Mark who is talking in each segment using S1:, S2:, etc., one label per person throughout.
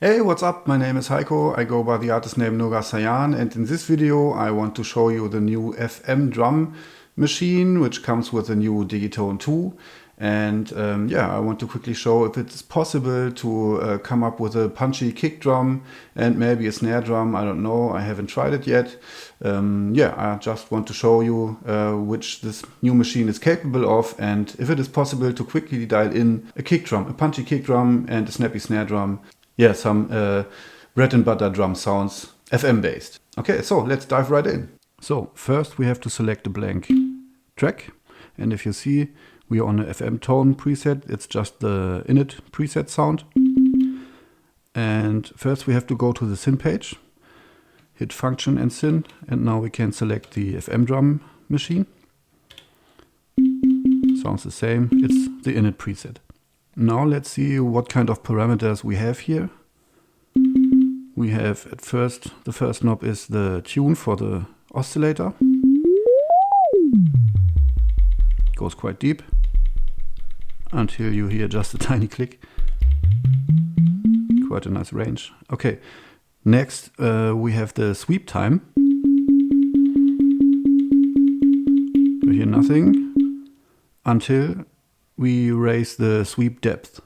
S1: Hey, what's up? My name is Heiko. I go by the artist name Nogasayan, and in this video I want to show you the new FM drum machine which comes with the new Digitone II. And I want to quickly show if it's possible to come up with a punchy kick drum and maybe a snare drum. I don't know, I haven't tried it yet. I just want to show you which this new machine is capable of, and if it is possible to quickly dial in a kick drum, a punchy kick drum and a snappy snare drum. Yeah, some bread and butter drum sounds, FM based. Okay, so let's dive right in. So first we have to select a blank track, and if you see, we are on a FM tone preset. It's just the init preset sound. And first we have to go to the Syn page, hit Function and Syn, and now we can select the FM drum machine. Sounds the same, it's the init preset. Now let's see what kind of parameters we have here. We have at first, the first knob is the tune for the oscillator. Goes quite deep until you hear just a tiny click. Quite a nice range. Okay, next we have the sweep time. You hear nothing until we raise the sweep depth.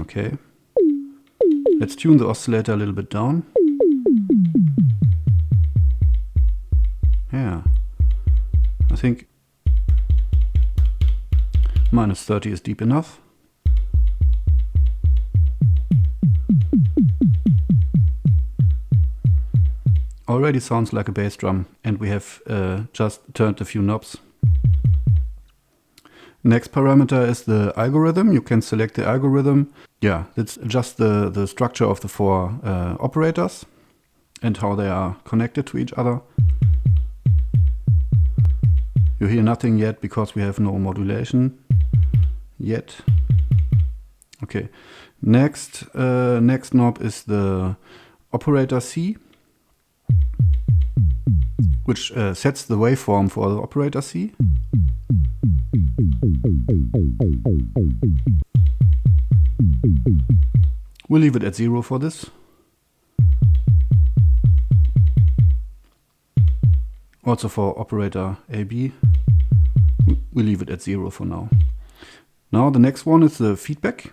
S1: Okay. Let's tune the oscillator a little bit down. Yeah. I think -30 is deep enough. Already sounds like a bass drum, and we have just turned a few knobs. Next parameter is the algorithm. You can select the algorithm. Yeah, it's just the structure of the four operators and how they are connected to each other. You hear nothing yet because we have no modulation yet. Okay, next knob is the operator C, which sets the waveform for the operator C. We'll leave it at 0 for this. Also for operator AB, we'll leave it at 0 for now. Now the next one is the feedback.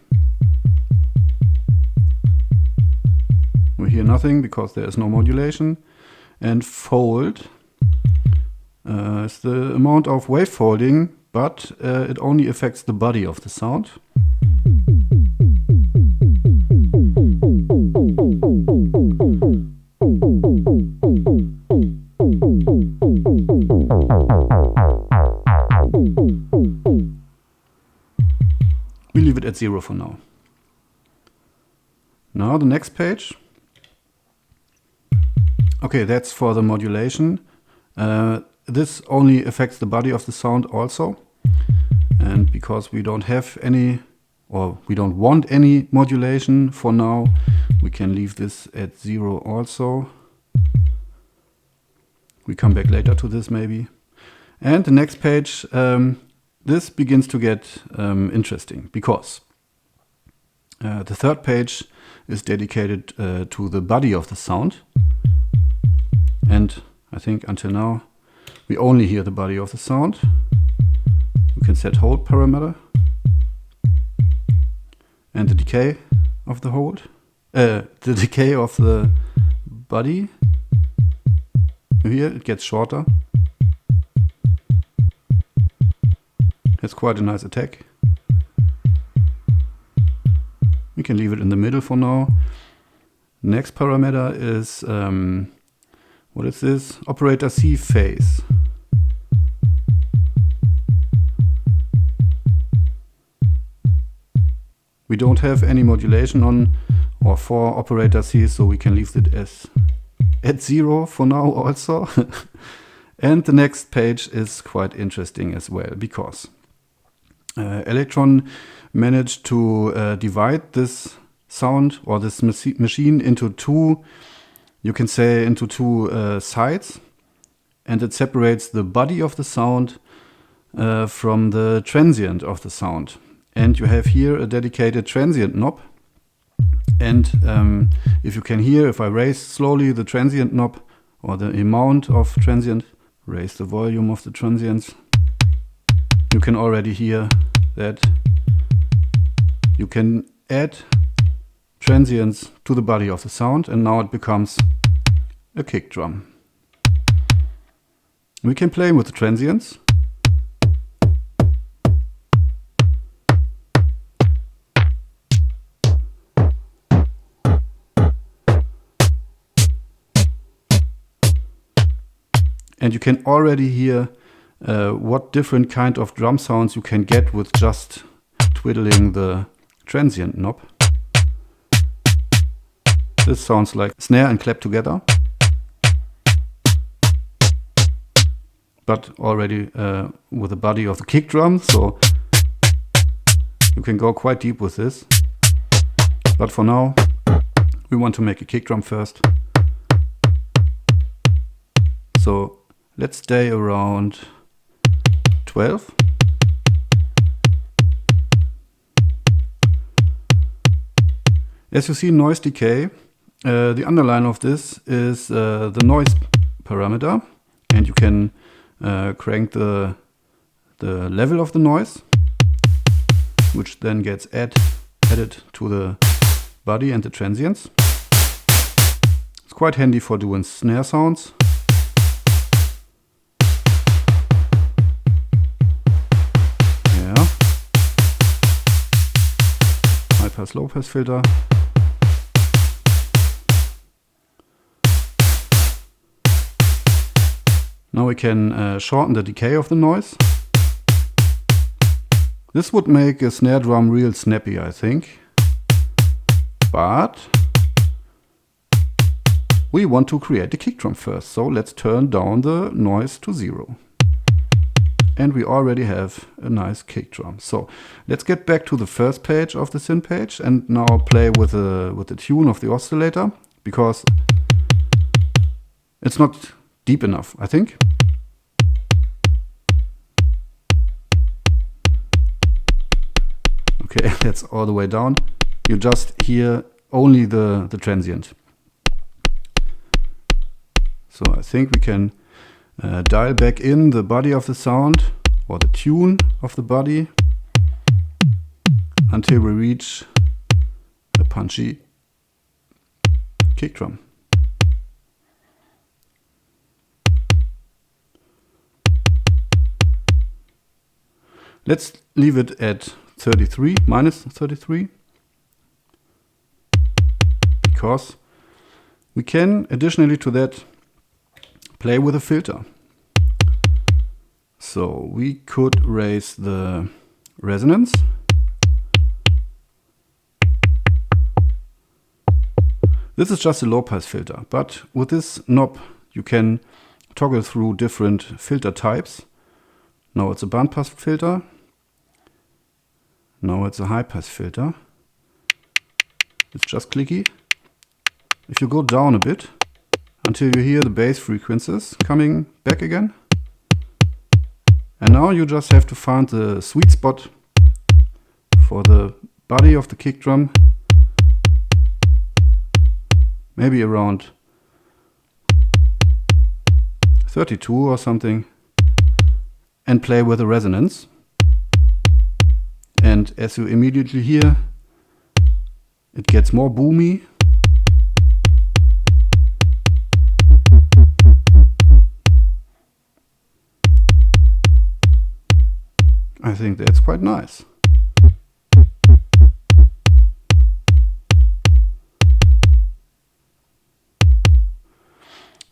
S1: We hear nothing because there is no modulation. And fold is the amount of wave folding, but it only affects the body of the sound. We leave it at 0 for now. Now the next page. Okay, that's for the modulation. This only affects the body of the sound also. And because we don't have any, or we don't want any modulation for now, we can leave this at 0 also. We come back later to this maybe. And the next page, this begins to get interesting because the third page is dedicated to the body of the sound. And I think until now we only hear the body of the sound. We can set hold parameter and the decay of the hold, the decay of the body. You hear it gets shorter. It's quite a nice attack. We can leave it in the middle for now. Next parameter is what is this? Operator C phase. We don't have any modulation on or for operator C, so we can leave it as at 0 for now also. And the next page is quite interesting as well because Elektron managed to divide this sound or this machine into two, you can say into two sides. and it separates the body of the sound from the transient of the sound. And you have here a dedicated transient knob. And if you can hear, if I raise slowly the transient knob or the amount of transient, raise the volume of the transients, you can already hear that you can add transients to the body of the sound, and now it becomes a kick drum. We can play with the transients. And you can already hear what different kind of drum sounds you can get with just twiddling the transient knob. This sounds like snare and clap together, but already with the body of the kick drum, so you can go quite deep with this. But for now, we want to make a kick drum first. So let's stay around 12. As you see, noise decay. The underline of this is the noise parameter, and you can crank the level of the noise, which then gets added to the body and the transients. It's quite handy for doing snare sounds. Yeah. High pass, low pass filter. Now we can shorten the decay of the noise. This would make a snare drum real snappy, I think. But we want to create the kick drum first, so let's turn down the noise to 0. And we already have a nice kick drum. So let's get back to the first page of the synth page and now play with the tune of the oscillator, because it's not deep enough, I think. Okay, that's all the way down. You just hear only the transient. So I think we can dial back in the body of the sound, or the tune of the body, until we reach a punchy kick drum. Let's leave it at 33, minus 33, because we can, additionally to that, play with a filter. So we could raise the resonance. This is just a low pass filter, but with this knob you can toggle through different filter types. Now it's a band pass filter. Now it's a high pass filter. It's just clicky. If you go down a bit until you hear the bass frequencies coming back again. And now you just have to find the sweet spot for the body of the kick drum. Maybe around 32 or something. And play with the resonance. And as you immediately hear, it gets more boomy. I think that's quite nice.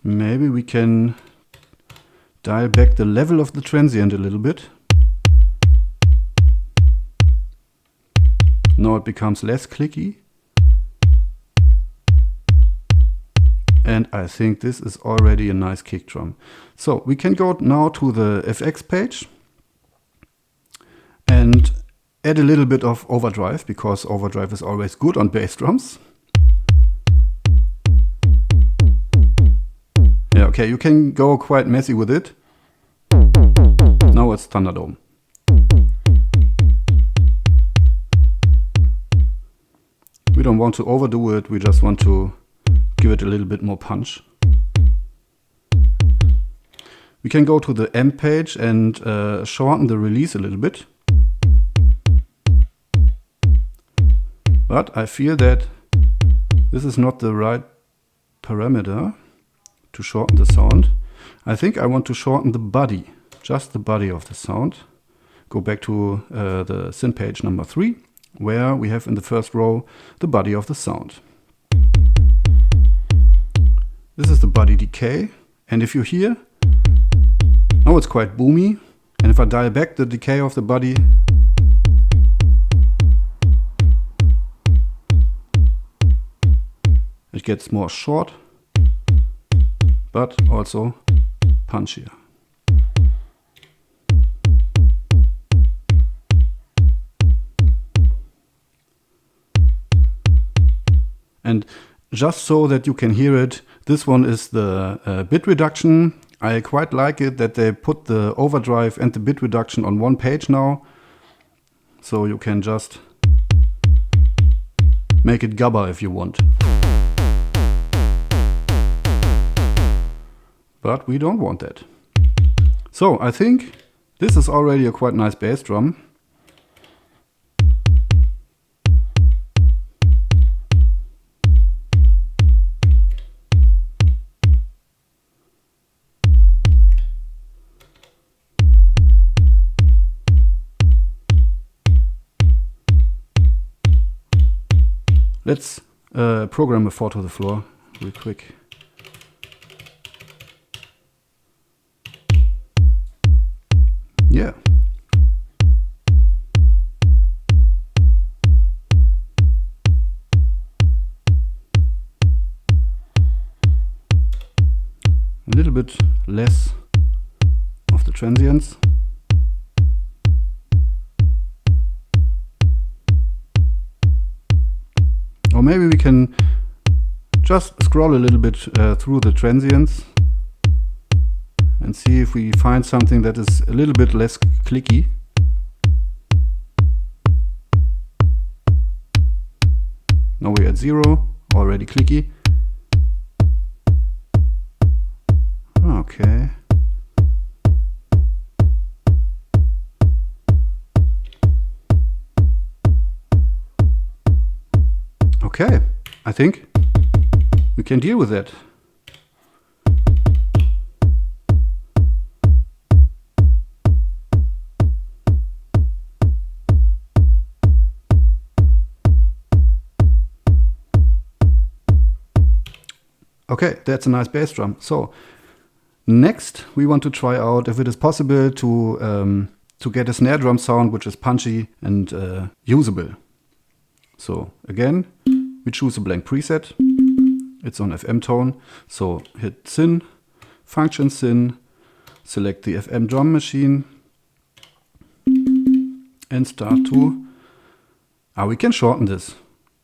S1: Maybe we can dial back the level of the transient a little bit. Now it becomes less clicky. And I think this is already a nice kick drum. So we can go now to the FX page and add a little bit of overdrive, because overdrive is always good on bass drums. Yeah, Yeah, okay, you can go quite messy with it. Now it's Thunderdome. We don't want to overdo it, we just want to give it a little bit more punch. We can go to the amp page and shorten the release a little bit. But I feel that this is not the right parameter to shorten the sound. I think I want to shorten the body, just the body of the sound. Go back to the synth page number 3, where we have in the first row the body of the sound. This is the body decay, and if you hear, now it's quite boomy, and if I dial back the decay of the body, it gets more short, but also punchier. And just so that you can hear it, this one is the bit reduction. I quite like it that they put the overdrive and the bit reduction on one page now. So you can just make it gabba if you want. But we don't want that. So I think this is already a quite nice bass drum. Let's program a 4 to the floor real quick. Yeah. A little bit less of the transients. Or maybe we can just scroll a little bit through the transients and see if we find something that is a little bit less clicky. Now we're at 0, already clicky. Okay. Okay, I think we can deal with that. Okay, that's a nice bass drum. So next we want to try out if it is possible to get a snare drum sound which is punchy and usable. So again, we choose a blank preset. It's on FM tone. So hit Syn, Function Syn, select the FM drum machine and start to... we can shorten this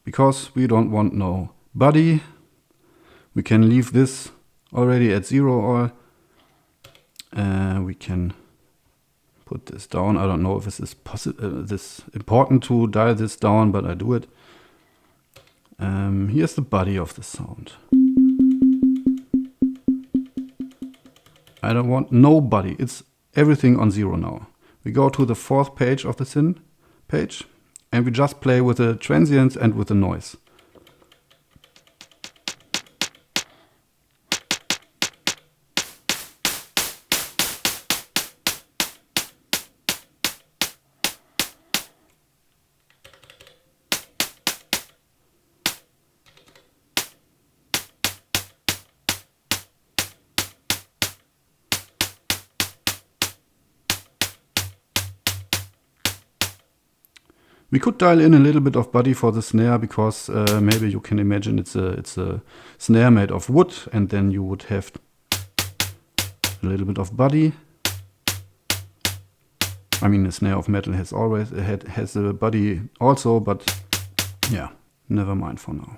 S1: because we don't want no body. We can leave this already at 0 or we can put this down. I don't know if this is this important to dial this down, but I do it. Here's the body of the sound. I don't want no body. It's everything on 0 now. We go to the 4th page of the Syn page and we just play with the transients and with the noise. We could dial in a little bit of body for the snare because maybe you can imagine it's a snare made of wood, and then you would have a little bit of body. I mean, a snare of metal has always has a body also, but yeah, never mind for now.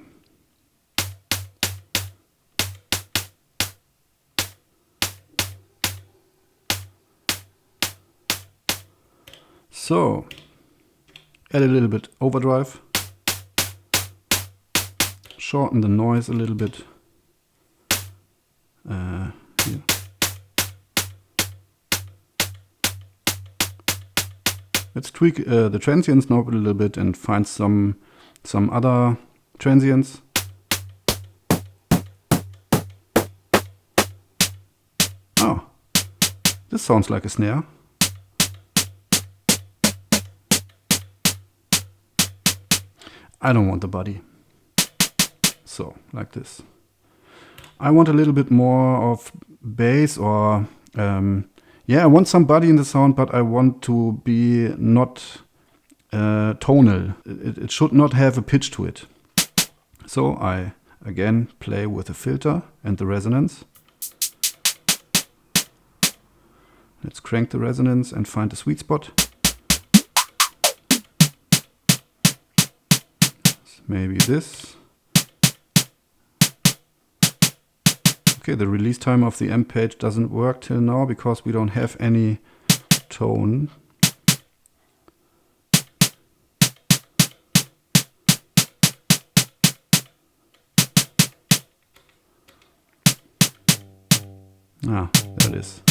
S1: So, add a little bit overdrive, shorten the noise a little bit. Here. Let's tweak the transients knob a little bit and find some other transients. Oh, this sounds like a snare. I don't want the body. So, like this. I want a little bit more of bass or, yeah, I want some body in the sound, but I want to be not tonal. It should not have a pitch to it. So I, again, play with the filter and the resonance. Let's crank the resonance and find the sweet spot. Maybe this. Okay, the release time of the amp page doesn't work till now because we don't have any tone. Ah, there it is.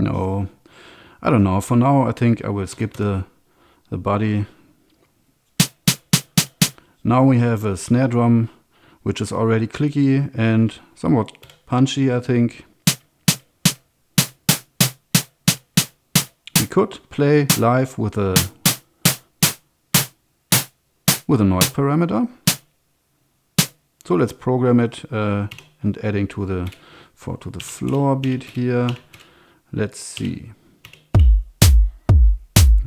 S1: No, I don't know. For now, I think I will skip the body. Now we have a snare drum, which is already clicky and somewhat punchy, I think. We could play live with a noise parameter. So let's program it and adding to the floor beat here. Let's see.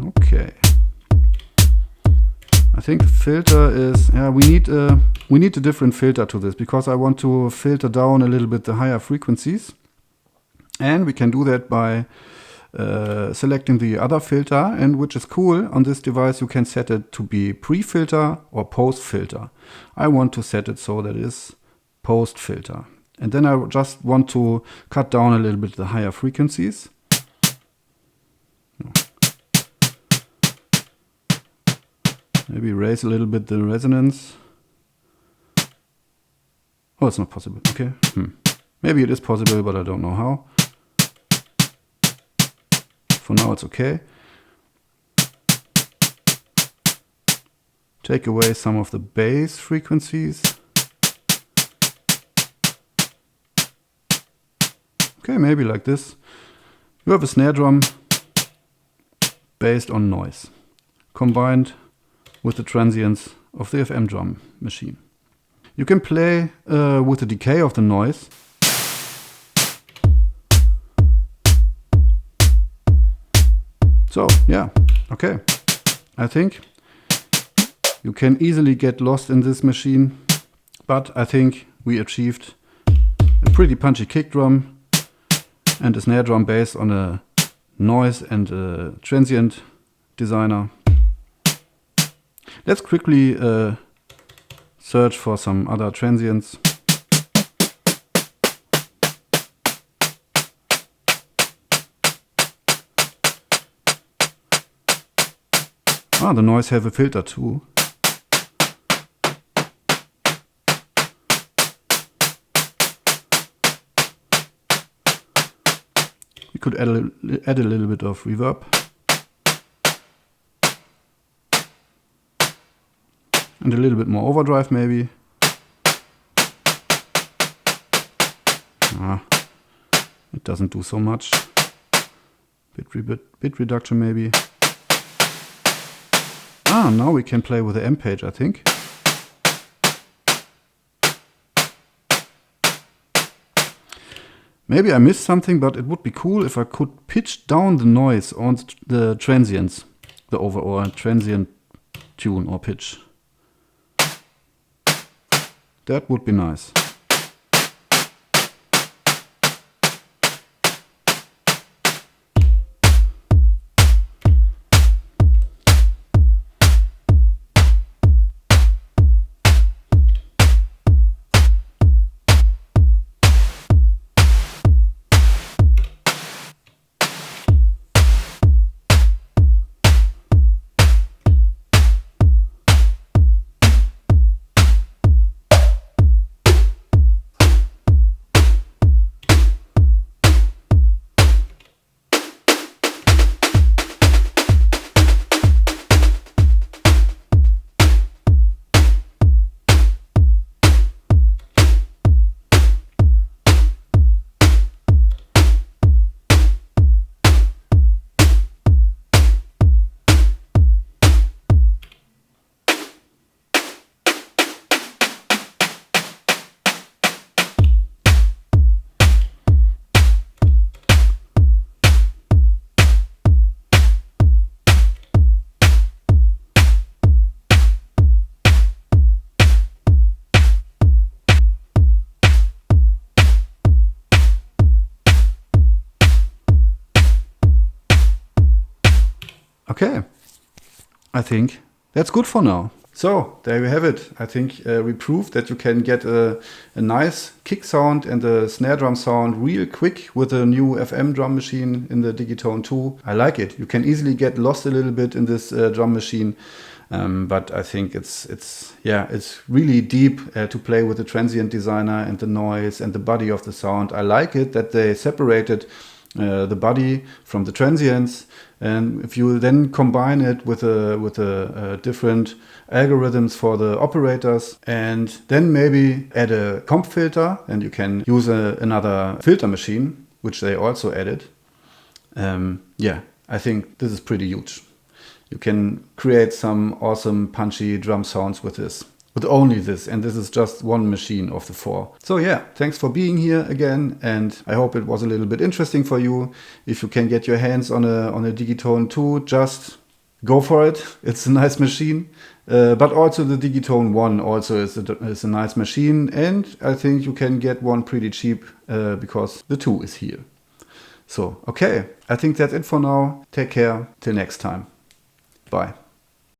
S1: Okay. I think the filter is, yeah, we need a different filter to this because I want to filter down a little bit the higher frequencies. And we can do that by selecting the other filter, and which is cool. On this device you can set it to be pre-filter or post-filter. I want to set it so that it is post-filter. And then I just want to cut down a little bit the higher frequencies. Maybe raise a little bit the resonance. Oh, it's not possible. Okay. Maybe it is possible, but I don't know how. For now it's okay. Take away some of the bass frequencies. Okay, maybe like this. You have a snare drum based on noise, combined with the transients of the FM drum machine. You can play with the decay of the noise. So, yeah, okay. I think you can easily get lost in this machine, but I think we achieved a pretty punchy kick drum and a snare drum based on a noise and a transient designer. Let's quickly search for some other transients. Ah, the noise have a filter too. We could add a little bit of reverb. And a little bit more overdrive maybe. Ah, it doesn't do so much. Bit reduction maybe. Ah, now we can play with the amp page, I think. Maybe I missed something, but it would be cool if I could pitch down the noise on the transients, the overall transient tune or pitch. That would be nice. Okay, I think that's good for now. So there you have it. I think we proved that you can get a nice kick sound and a snare drum sound real quick with a new FM drum machine in the Digitone 2. I like it. You can easily get lost a little bit in this drum machine. But I think it's really deep to play with the transient designer and the noise and the body of the sound. I like it that they separated the body from the transients, and if you then combine it with a different algorithms for the operators, and then maybe add a comp filter, and you can use another filter machine, which they also added. I think this is pretty huge. You can create some awesome punchy drum sounds with this. With only this, and this is just one machine of the 4. So yeah, thanks for being here again, and I hope it was a little bit interesting for you. If you can get your hands on a Digitone 2, just go for it. It's a nice machine. But also the Digitone 1 also is a nice machine, and I think you can get one pretty cheap because the 2 is here. So, okay, I think that's it for now. Take care, till next time. Bye.